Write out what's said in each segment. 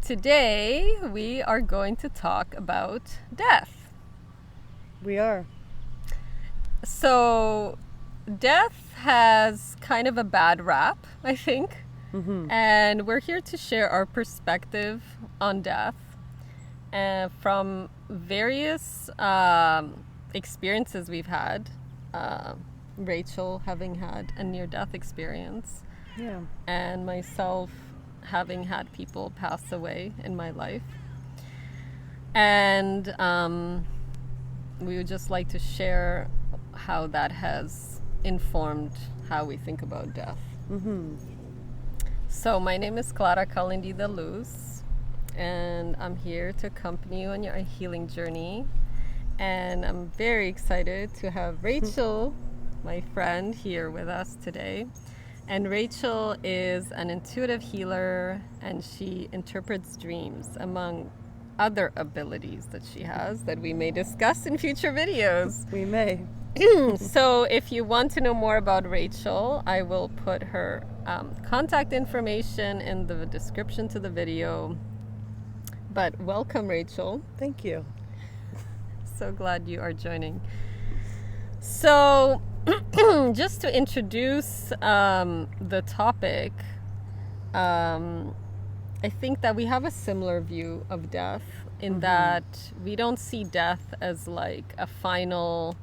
Today we are going to talk about death. We are. So, death has kind of a bad rap, I think. Mm-hmm. And we're here to share our perspective on death from various experiences we've had. Rachel having had a near-death experience. Yeah. And myself having had people pass away in my life. And we would just like to share how that has informed how we think about death. Mm-hmm. So my name is Clara Kalindi de Luz, and I'm here to accompany you on your healing journey. And I'm very excited to have Rachel, my friend, here with us today. And Rachel is an intuitive healer, and she interprets dreams, among other abilities that she has that we may discuss in future videos. We may. So if you want to know more about Rachel, I will put her contact information in the description to the video. But welcome, Rachel. Thank you. So glad you are joining. So just to introduce the topic, I think that we have a similar view of death in that we don't see death as like a final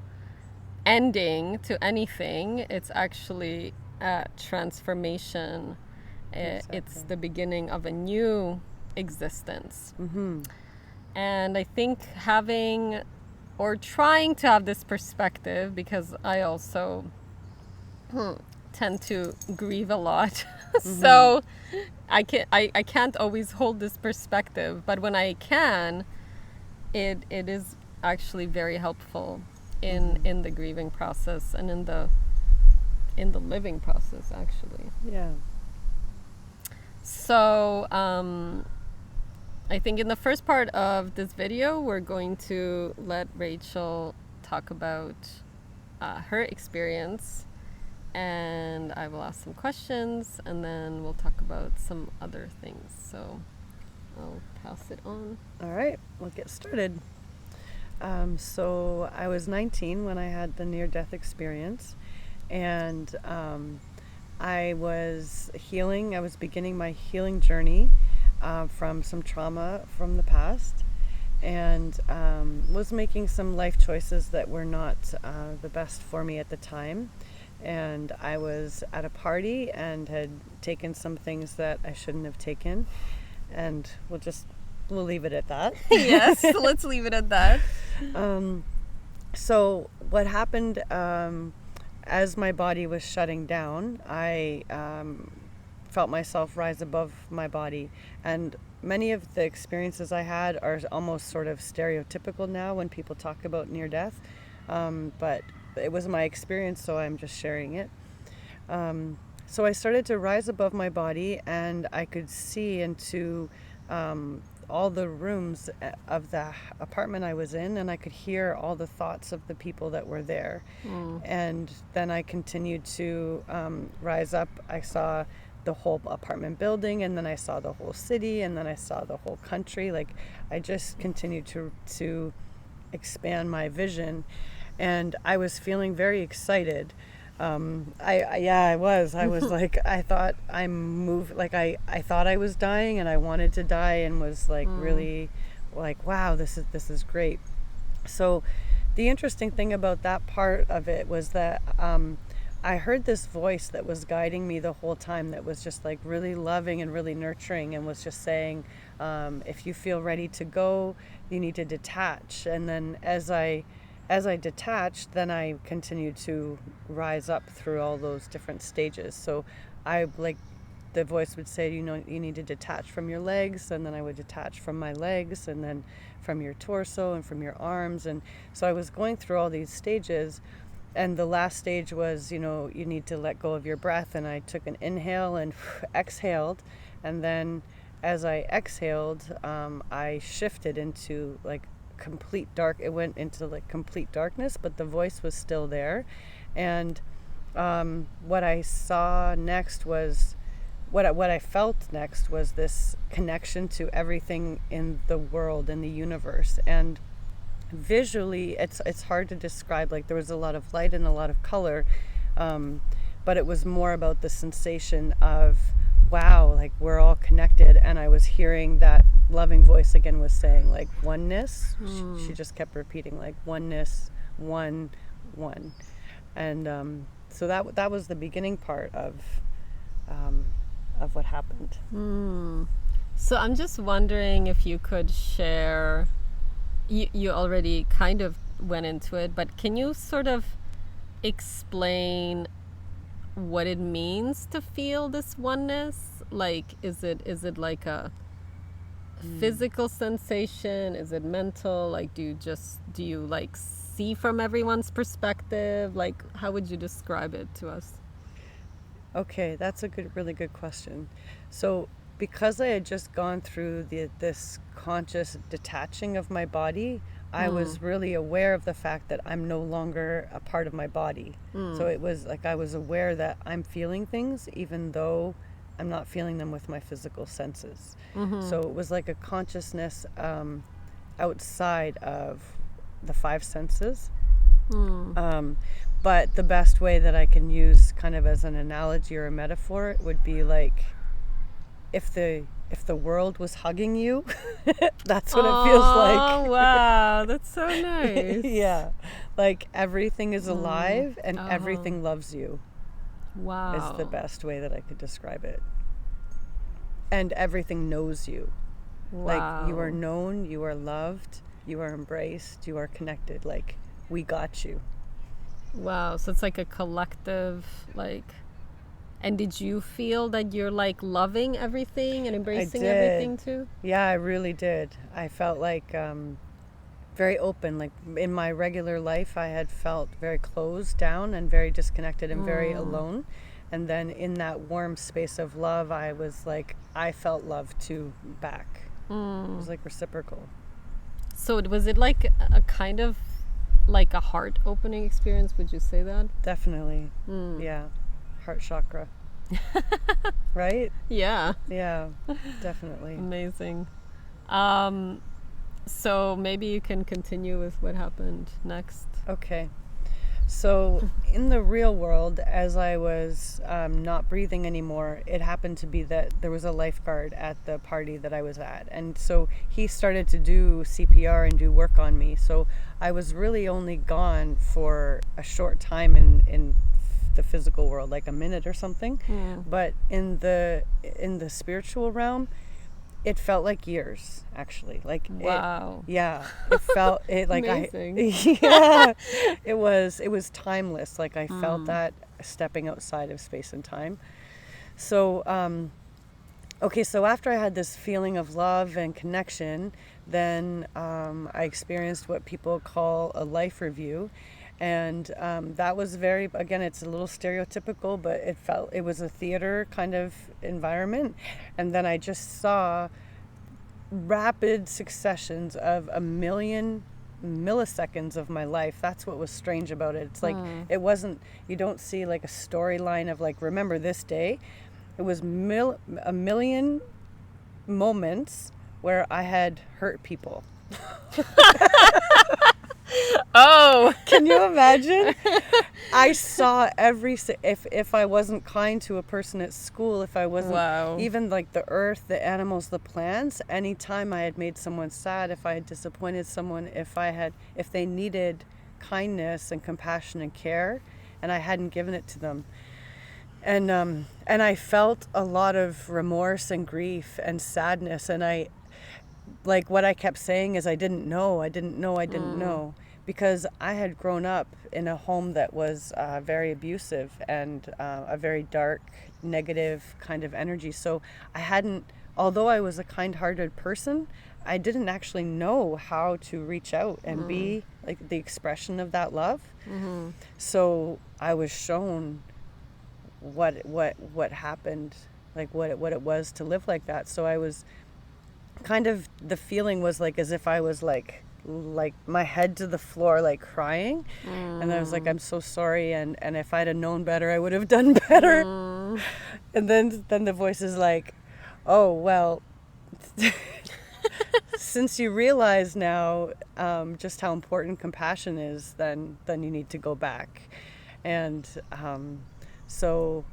ending to anything. It's actually a transformation. Exactly. It's the beginning of a new existence. Mm-hmm. And I think having or trying to have this perspective, because I also tend to grieve a lot. So I can't always hold this perspective, but when I can, it is actually very helpful in the grieving process and in the living process, actually. Yeah. So I think in the first part of this video, we're going to let Rachel talk about her experience, and I will ask some questions, and then we'll talk about some other things. So I'll pass it on. All right. We'll get started. So I was 19 when I had the near-death experience, and I was healing. I was beginning my healing journey from some trauma from the past, and was making some life choices that were not the best for me at the time. And I was at a party and had taken some things that I shouldn't have taken, and we'll leave it at that. Yes, let's leave it at that. So what happened as my body was shutting down, I felt myself rise above my body, and many of the experiences I had are almost sort of stereotypical now when people talk about near death, but it was my experience, so I'm just sharing it. So I started to rise above my body, and I could see into all the rooms of the apartment I was in, and I could hear all the thoughts of the people that were there. And then I continued to rise up. I saw the whole apartment building, and then I saw the whole city, and then I saw the whole country. Like, I just continued to expand my vision, and I was feeling very excited. I was like, I thought I thought I was dying, and I wanted to die, and was like really like, wow, this is great. So the interesting thing about that part of it was that I heard this voice that was guiding me the whole time, that was just like really loving and really nurturing, and was just saying, if you feel ready to go, you need to detach. And then as I detached, then I continued to rise up through all those different stages. So the voice would say, you need to detach from your legs, and then I would detach from my legs, and then from your torso, and from your arms. And so I was going through all these stages, and the last stage was, you need to let go of your breath. And I took an inhale and exhaled, and then as I exhaled, I shifted into like complete dark. It went into like complete darkness, but the voice was still there. And what I saw next was what I felt next was this connection to everything in the world, in the universe. And visually, it's hard to describe. Like, there was a lot of light and a lot of color, but it was more about the sensation of, wow, like, we're all connected. And I was hearing that loving voice again was saying, like, oneness. She just kept repeating, like, oneness, one. And so that was the beginning part of what happened. So I'm just wondering if you could share, you already kind of went into it, but can you sort of explain what it means to feel this oneness? Like, is it like a physical sensation? Is it mental? Like, do you like see from everyone's perspective? Like, how would you describe it to us? Okay, that's a really good question. So because I had just gone through this conscious detaching of my body, I was really aware of the fact that I'm no longer a part of my body. So it was like I was aware that I'm feeling things even though I'm not feeling them with my physical senses. So it was like a consciousness outside of the five senses. But the best way that I can use kind of as an analogy or a metaphor would be like if the world was hugging you, that's what it feels like. Oh, wow, that's so nice. Yeah, like everything is alive and everything loves you. Wow. Is the best way that I could describe it. And everything knows you. Wow. Like, you are known, you are loved, you are embraced, you are connected. Like, we got you. Wow, so it's like a collective, like, and did you feel that you're like loving everything and embracing everything too? Yeah, I really did. I felt like very open. Like, in my regular life, I had felt very closed down and very disconnected and very alone. And then in that warm space of love, I was like, I felt love too back. It was like reciprocal. So was it like a kind of like a heart opening experience? Would you say that? Definitely. Yeah. Heart chakra. Right? Yeah. Yeah, definitely. Amazing. So maybe you can continue with what happened next. Okay. So in the real world, as I was not breathing anymore, it happened to be that there was a lifeguard at the party that I was at. And so he started to do CPR and do work on me. So I was really only gone for a short time in the physical world, like a minute or something. But in the spiritual realm, it felt like years, actually. Like, wow. It felt it like amazing. It was timeless. Like, I felt that stepping outside of space and time. So so after I had this feeling of love and connection, then I experienced what people call a life review. And that was again, it's a little stereotypical, but it was a theater kind of environment. And then I just saw rapid successions of 1 million milliseconds of my life. That's what was strange about it. It's like, it wasn't, you don't see like a storyline of like, remember this day. It was 1 million moments where I had hurt people. Oh, can you imagine? I saw if I wasn't kind to a person at school, if I wasn't even like the earth, the animals, the plants, anytime I had made someone sad, if I had disappointed someone, if they needed kindness and compassion and care and I hadn't given it to them. And I felt a lot of remorse and grief and sadness, and like what I kept saying is I didn't know, because I had grown up in a home that was very abusive and a very dark, negative kind of energy. So although I was a kind-hearted person, I didn't actually know how to reach out and be like the expression of that love. So I was shown what happened, like what it was to live like that. So I was kind of, the feeling was like as if I was like like my head to the floor, like crying. And I was like, I'm so sorry. And if I'd have known better, I would have done better. And then the voice is like, oh, well, since you realize now just how important compassion is, then you need to go back. And so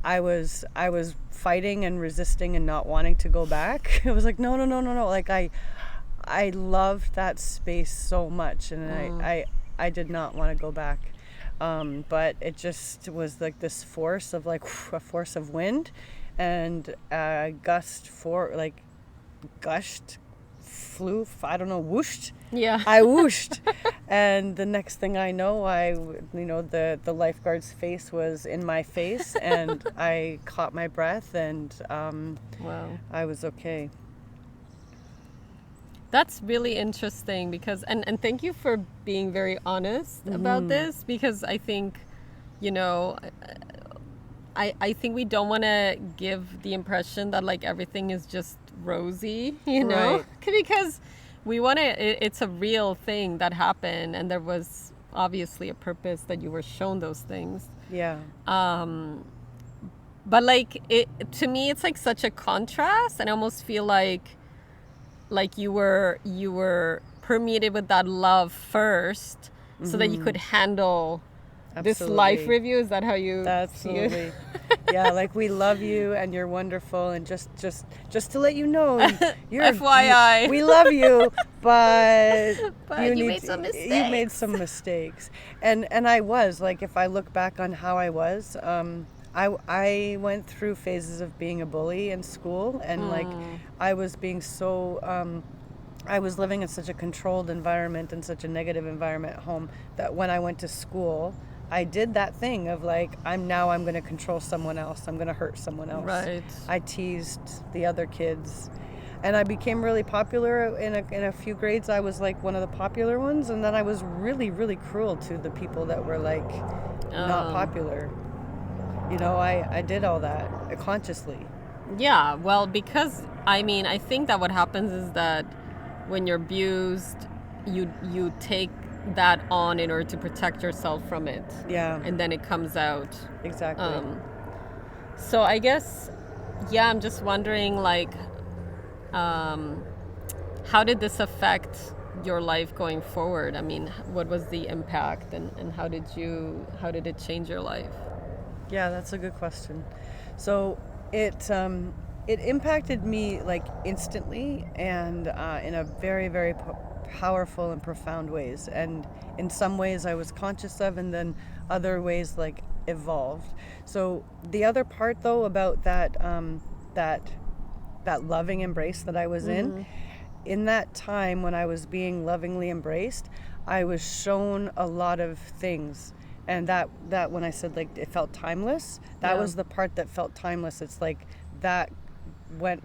I was fighting and resisting and not wanting to go back. It was like, no. Like I loved that space so much, and I did not want to go back. But it just was like this force of like a force of wind, and flew, I don't know, whooshed. Yeah. I whooshed. And the next thing I know, the lifeguard's face was in my face, and I caught my breath, and Wow. I was okay. That's really interesting because, and thank you for being very honest about this, because I think, I think we don't want to give the impression that like everything is just rosy, Right. because we want to, it's a real thing that happened, and there was obviously a purpose that you were shown those things. Yeah. But like to me, it's like such a contrast, and I almost feel like you were permeated with that love first, so that you could handle this life review. Is that how you see it? Absolutely. Yeah, like we love you and you're wonderful, and just to let you know, you're FYI. we love you, but you made some mistakes. You made some mistakes. And I was like, if I look back on how I was, I went through phases of being a bully in school, and like I was being so I was living in such a controlled environment and such a negative environment at home that when I went to school, I did that thing of like, I'm going to control someone else. I'm going to hurt someone else. Right. I teased the other kids, and I became really popular in a few grades. I was like one of the popular ones, and then I was really, really cruel to the people that were like not popular. I did all that consciously. Yeah, well, because I think that what happens is that when you're abused, you take that on in order to protect yourself from it. Yeah. And then it comes out. Exactly. So I guess, yeah, I'm just wondering, like, how did this affect your life going forward? I mean, what was the impact, and how did it change your life? Yeah, that's a good question. So it impacted me like instantly, and in a very, very powerful and profound ways. And in some ways I was conscious of, and then other ways like evolved. So the other part though about that loving embrace that I was in that time when I was being lovingly embraced, I was shown a lot of things. And that when I said like it felt timeless, that was the part that felt timeless. It's like that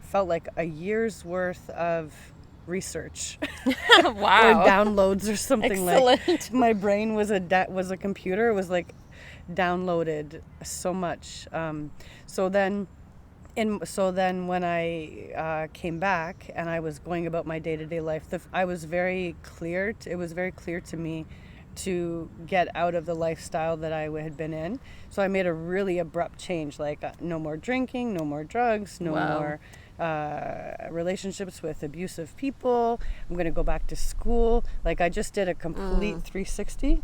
felt like a year's worth of research. Wow. Or downloads or something. Excellent. Like my brain was a computer. It was like downloaded so much. So then when I came back and I was going about my day-to-day life, it was very clear to me to get out of the lifestyle that I had been in. So I made a really abrupt change, like no more drinking, no more drugs, no more relationships with abusive people. I'm going to go back to school. Like I just did a complete 360.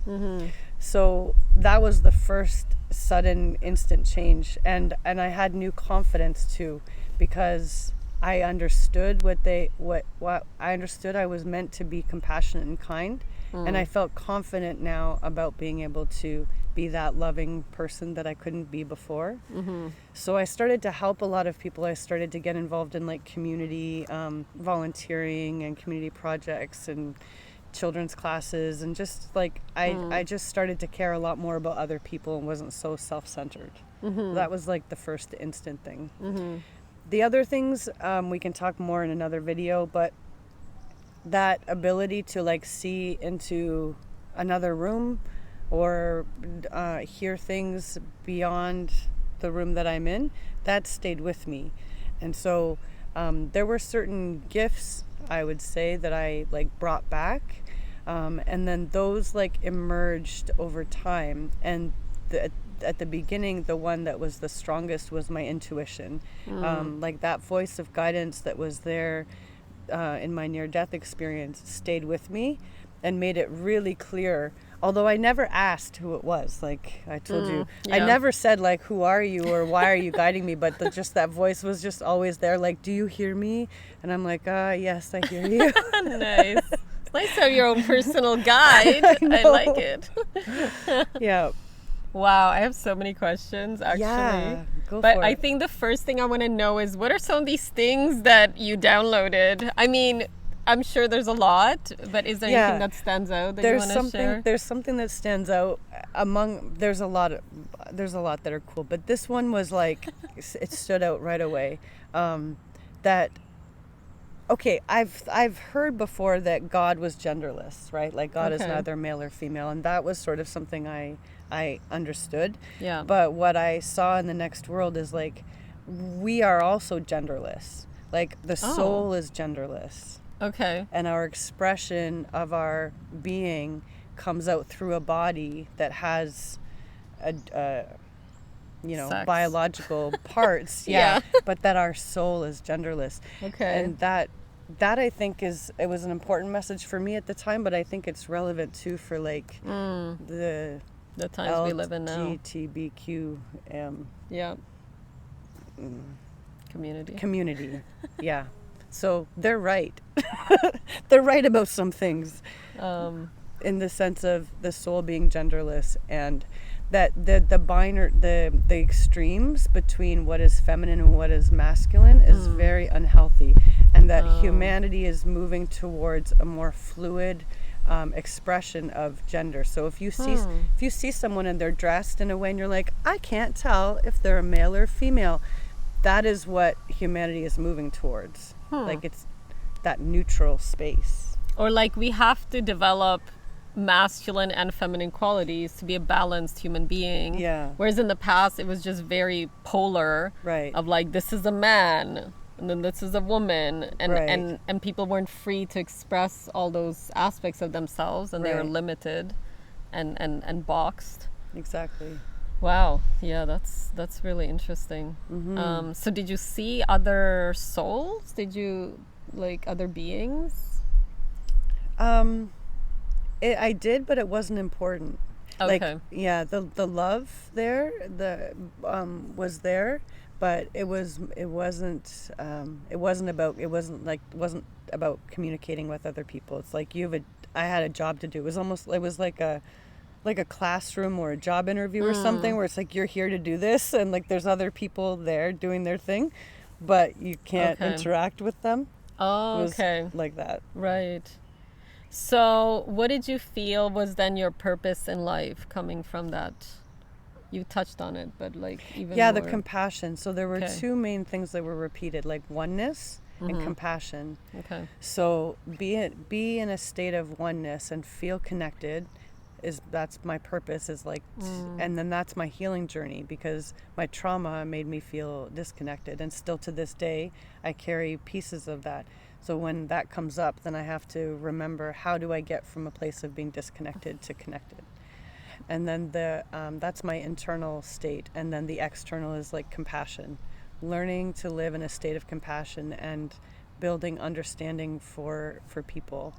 So that was the first sudden instant change, and I had new confidence too, because I understood what I understood. I was meant to be compassionate and kind. And I felt confident now about being able to be that loving person that I couldn't be before. So I started to help a lot of people. I started to get involved in like community volunteering and community projects and children's classes, and just like I just started to care a lot more about other people and wasn't so self-centered. That was like the first instant thing. The other things we can talk more in another video, but that ability to like see into another room or hear things beyond the room that I'm in, that stayed with me. And so there were certain gifts, I would say, that I like brought back, And then those like emerged over time. And at the beginning, the one that was the strongest was my intuition. Like that voice of guidance that was there in my near-death experience stayed with me and made it really clear. Although I never asked who it was, like I told you. Yeah. I never said like, who are you or why are you guiding me? But just that voice was just always there, like, do you hear me? And I'm like, yes, I hear you. Nice. It's nice to have your own personal guide. I like it. Yeah. Wow, I have so many questions actually. Yeah, go but for I it. think the first thing I want to know is, what are some of these things that you downloaded? I mean, I'm sure there's a lot, but is there anything that stands out that you want to share? There's something that stands out there's a lot that are cool, but this one was like it stood out right away. I've heard before that God was genderless, right? Like God is neither male or female, and that was sort of something I understood. Yeah. But what I saw in the next world is like we are also genderless. Like the soul is genderless. Okay. And our expression of our being comes out through a body that has Sex. biological parts. But that our soul is genderless. Okay. And that I think it was an important message for me at the time, but I think it's relevant too for like the times we live in now. LGBTQ Yeah. Community. Yeah. So they're right. They're right about some things, in the sense of the soul being genderless, and that the extremes between what is feminine and what is masculine is very unhealthy, and that humanity is moving towards a more fluid expression of gender. So if you see someone and they're dressed in a way and you're like, I can't tell if they're a male or female, that is what humanity is moving towards. Like it's that neutral space. Or like we have to develop masculine and feminine qualities to be a balanced human being. Yeah. Whereas in the past it was just very polar. Right. Of like, this is a man and then this is a woman, and Right. and people weren't free to express all those aspects of themselves, and they were Right. limited and boxed. Exactly. Wow. Yeah, that's really interesting. So did you see other souls? Did you like other beings? I did, but it wasn't important. Okay. Like, yeah, the love there, was there, but it wasn't about communicating with other people. It's like I had a job to do. It was like a classroom or a job interview or something, where it's like, you're here to do this, and like there's other people there doing their thing, but you can't interact with them. Oh, It was okay. like that. Right. So what did you feel was then your purpose in life coming from that? You touched on it, but like even Yeah, more. the compassion. So there were Okay. two main things that were repeated, like oneness and compassion. Okay. So be in a state of oneness and feel connected. That's my purpose, is like, and then that's my healing journey, because my trauma made me feel disconnected, and still to this day I carry pieces of that. So when that comes up, then I have to remember, how do I get from a place of being disconnected to connected? And then that's my internal state, and then the external is like compassion, learning to live in a state of compassion and building understanding for people.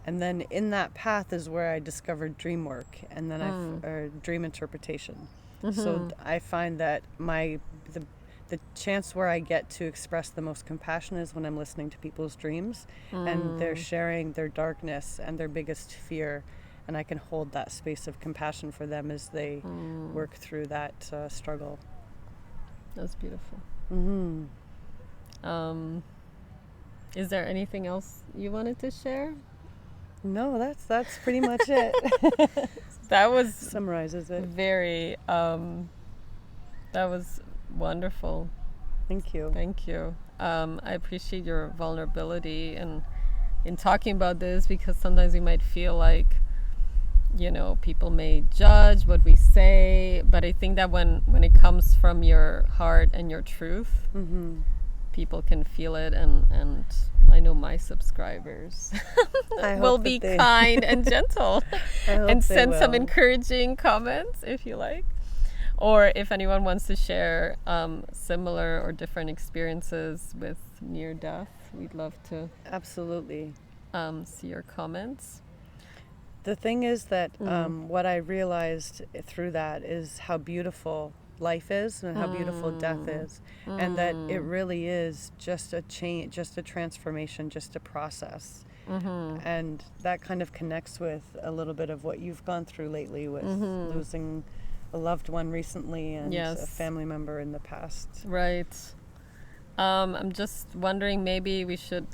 And then in that path is where I discovered dream work, and then or dream interpretation. So I find that the chance where I get to express the most compassion is when I'm listening to people's dreams, and they're sharing their darkness and their biggest fear, and I can hold that space of compassion for them as they work through that struggle. That's beautiful. Is there anything else you wanted to share? No, that's pretty much it. That was Summarizes it. very that was wonderful. Thank you. Thank you. I appreciate your vulnerability and in talking about this, because sometimes we might feel like, people may judge what we say, but I think that when it comes from your heart and your truth, people can feel it, and I know my subscribers will be kind and gentle and send some encouraging comments if you like. Or if anyone wants to share similar or different experiences with near death, we'd love to absolutely see your comments. The thing is that what I realized through that is how beautiful life is and how beautiful death is, and that it really is just a change, just a transformation, just a process. And that kind of connects with a little bit of what you've gone through lately with losing a loved one recently and a family member in the past. Right. I'm just wondering, maybe we should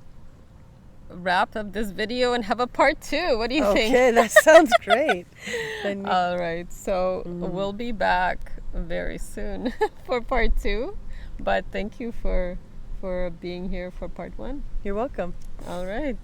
wrap up this video and have a part 2. What do you think? Okay, that sounds great. All right, so we'll be back very soon for part 2, but thank you for being here for part 1. You're welcome. All right.